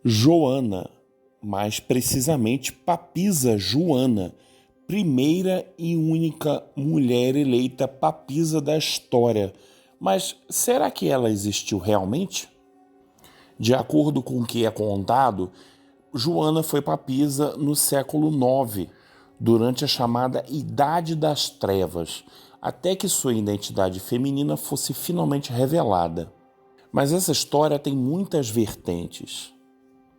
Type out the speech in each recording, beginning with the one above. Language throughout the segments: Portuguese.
Joana, mais precisamente Papisa Joana, primeira e única mulher eleita papisa da história. Mas será que ela existiu realmente? De acordo com o que é contado, Joana foi papisa no século IX, durante a chamada Idade das Trevas, até que sua identidade feminina fosse finalmente revelada. Mas essa história tem muitas vertentes.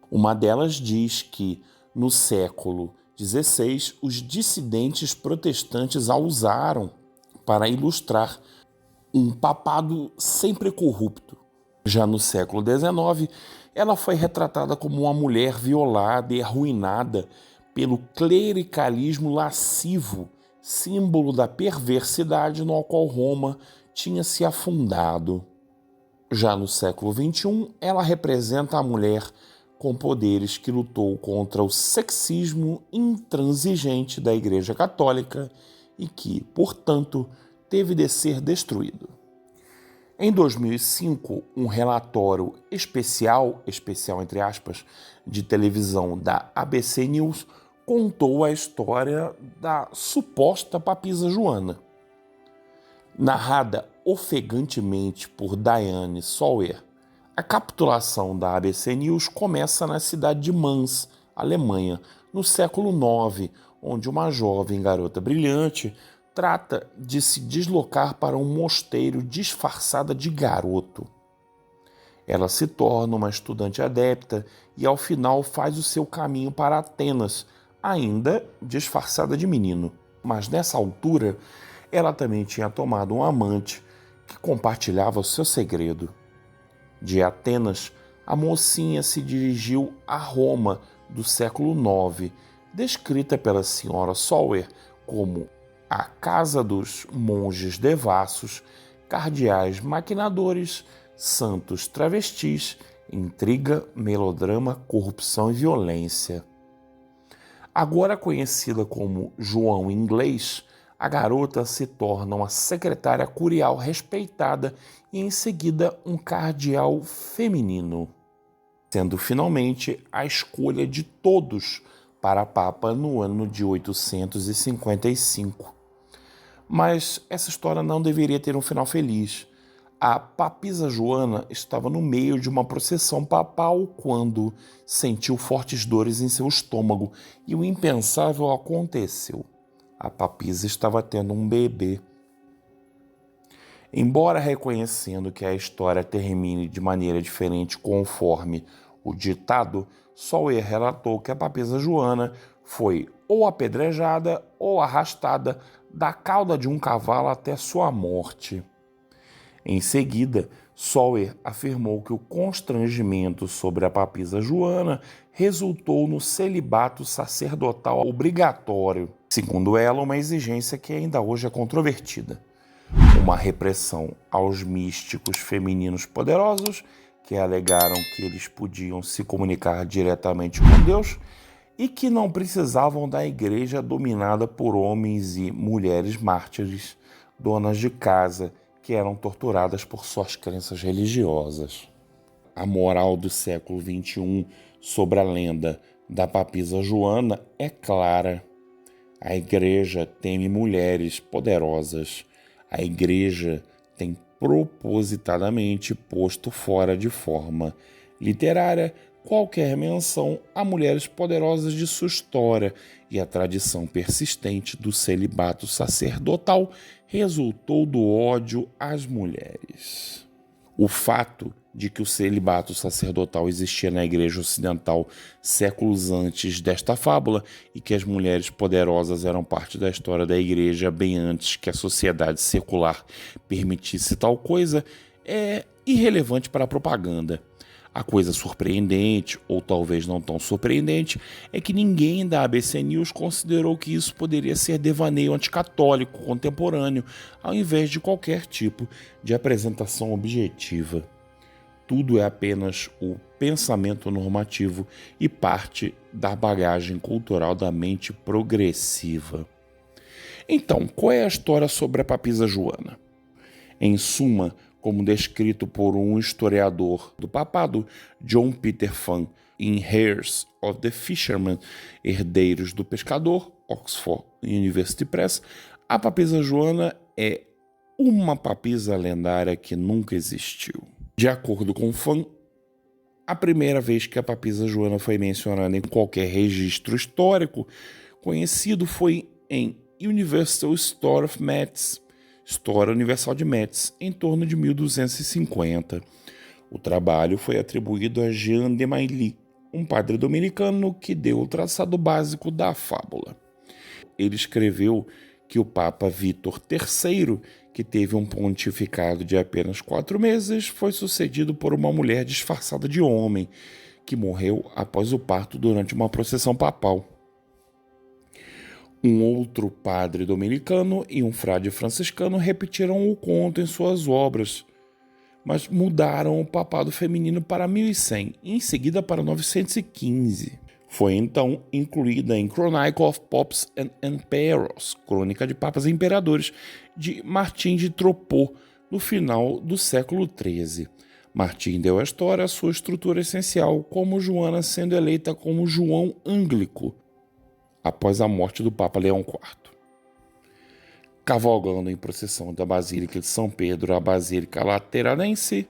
Uma delas diz que, no século XVI, os dissidentes protestantes a usaram para ilustrar um papado sempre corrupto. Já no século XIX, ela foi retratada como uma mulher violada e arruinada pelo clericalismo lascivo, símbolo da perversidade no qual Roma tinha se afundado. Já no século XXI, ela representa a mulher com poderes que lutou contra o sexismo intransigente da Igreja Católica e que, portanto, teve de ser destruído. Em 2005, um relatório especial entre aspas, de televisão da ABC News contou a história da suposta papisa Joana. Narrada ofegantemente por Diane Sawyer, a capitulação da ABC News começa na cidade de Mans, Alemanha, no século IX, onde uma jovem garota brilhante trata de se deslocar para um mosteiro disfarçada de garoto. Ela se torna uma estudante adepta e ao final faz o seu caminho para Atenas, ainda disfarçada de menino. Mas nessa altura, ela também tinha tomado um amante que compartilhava o seu segredo. De Atenas, a mocinha se dirigiu a Roma do século IX, descrita pela senhora Sawyer como a casa dos monges devassos, cardeais maquinadores, santos travestis, intriga, melodrama, corrupção e violência. Agora conhecida como João Inglês, a garota se torna uma secretária curial respeitada e em seguida um cardeal feminino, sendo finalmente a escolha de todos para Papa no ano de 855. Mas essa história não deveria ter um final feliz. A papisa Joana estava no meio de uma procissão papal quando sentiu fortes dores em seu estômago e o impensável aconteceu. A papisa estava tendo um bebê. Embora reconhecendo que a história termine de maneira diferente conforme o ditado, Sawyer relatou que a papisa Joana foi ou apedrejada ou arrastada da cauda de um cavalo até sua morte. Em seguida, Sawyer afirmou que o constrangimento sobre a papisa Joana resultou no celibato sacerdotal obrigatório, segundo ela, uma exigência que ainda hoje é controvertida. Uma repressão aos místicos femininos poderosos que alegaram que eles podiam se comunicar diretamente com Deus e que não precisavam da igreja dominada por homens e mulheres mártires, donas de casa, que eram torturadas por suas crenças religiosas. A moral do século XXI sobre a lenda da papisa Joana é clara. A igreja teme mulheres poderosas. A igreja tem propositadamente posto fora de forma literária qualquer menção a mulheres poderosas de sua história, e a tradição persistente do celibato sacerdotal resultou do ódio às mulheres. O fato de que o celibato sacerdotal existia na Igreja Ocidental séculos antes desta fábula e que as mulheres poderosas eram parte da história da Igreja bem antes que a sociedade secular permitisse tal coisa é irrelevante para a propaganda. A coisa surpreendente, ou talvez não tão surpreendente, é que ninguém da ABC News considerou que isso poderia ser devaneio anticatólico contemporâneo, ao invés de qualquer tipo de apresentação objetiva. Tudo é apenas o pensamento normativo e parte da bagagem cultural da mente progressiva. Então, qual é a história sobre a papisa Joana? Em suma, como descrito por um historiador do papado, John Peter Fan, Em Heirs of the Fisherman, Herdeiros do Pescador, Oxford University Press, a papisa Joana é uma papisa lendária que nunca existiu. De acordo com o fã, a primeira vez que a papisa Joana foi mencionada em qualquer registro histórico conhecido foi em Universal Store of Metz, História Universal de Metz, em torno de 1250. O trabalho foi atribuído a Jean de Mailly, um padre dominicano que deu o traçado básico da fábula. Ele escreveu que o Papa Vítor III, que teve um pontificado de apenas 4 meses, foi sucedido por uma mulher disfarçada de homem, que morreu após o parto durante uma procissão papal. Um outro padre dominicano e um frade franciscano repetiram o conto em suas obras, mas mudaram o papado feminino para 1100 e em seguida para 915. Foi então incluída em Chronicle of Popes and Emperors, Crônica de Papas e Imperadores, de Martim de Troppau, no final do século XIII. Martim deu à história a sua estrutura essencial, como Joana sendo eleita como João Ânglico, após a morte do Papa Leão IV. Cavalgando em procissão da Basílica de São Pedro à Basílica Lateranense,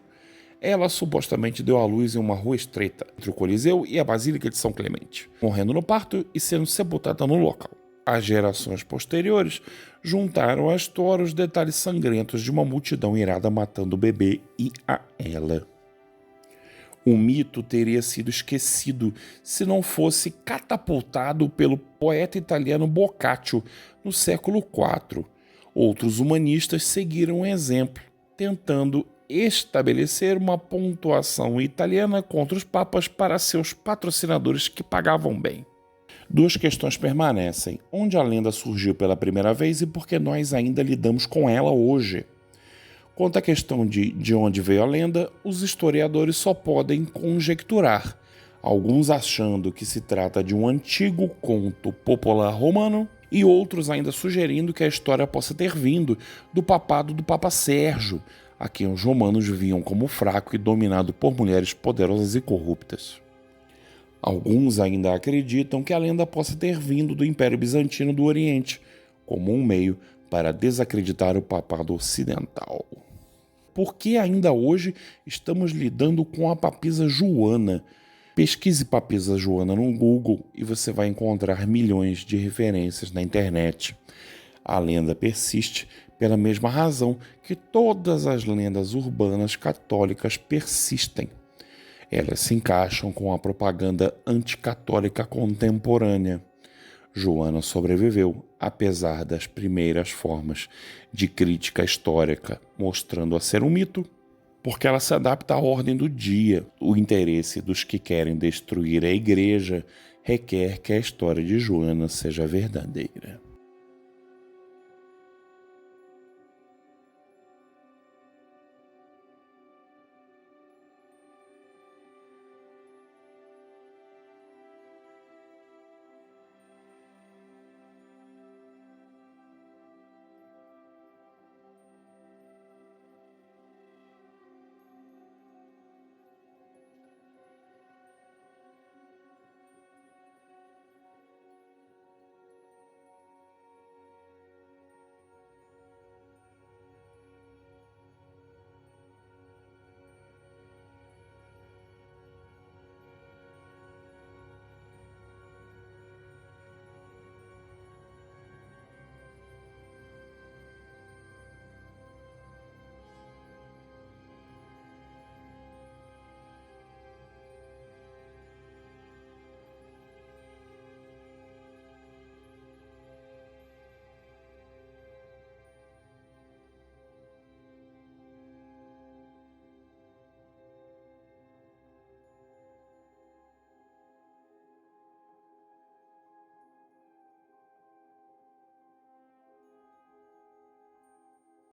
ela supostamente deu à luz em uma rua estreita entre o Coliseu e a Basílica de São Clemente, morrendo no parto e sendo sepultada no local. As gerações posteriores juntaram à história os detalhes sangrentos de uma multidão irada matando o bebê e a ela. O mito teria sido esquecido se não fosse catapultado pelo poeta italiano Boccaccio no século IV. Outros humanistas seguiram o exemplo, tentando estabelecer uma pontuação italiana contra os papas para seus patrocinadores que pagavam bem. 2 questões permanecem: onde a lenda surgiu pela primeira vez e por que nós ainda lidamos com ela hoje? Quanto à questão de onde veio a lenda, os historiadores só podem conjecturar, alguns achando que se trata de um antigo conto popular romano e outros ainda sugerindo que a história possa ter vindo do papado do Papa Sérgio, a quem os romanos viam como fraco e dominado por mulheres poderosas e corruptas. Alguns ainda acreditam que a lenda possa ter vindo do Império Bizantino do Oriente, como um meio para desacreditar o papado ocidental. Por que ainda hoje estamos lidando com a papisa Joana? Pesquise papisa Joana no Google e você vai encontrar milhões de referências na internet. A lenda persiste pela mesma razão que todas as lendas urbanas católicas persistem. Elas se encaixam com a propaganda anticatólica contemporânea. Joana sobreviveu, apesar das primeiras formas de crítica histórica, mostrando a ser um mito, porque ela se adapta à ordem do dia. O interesse dos que querem destruir a igreja requer que a história de Joana seja verdadeira.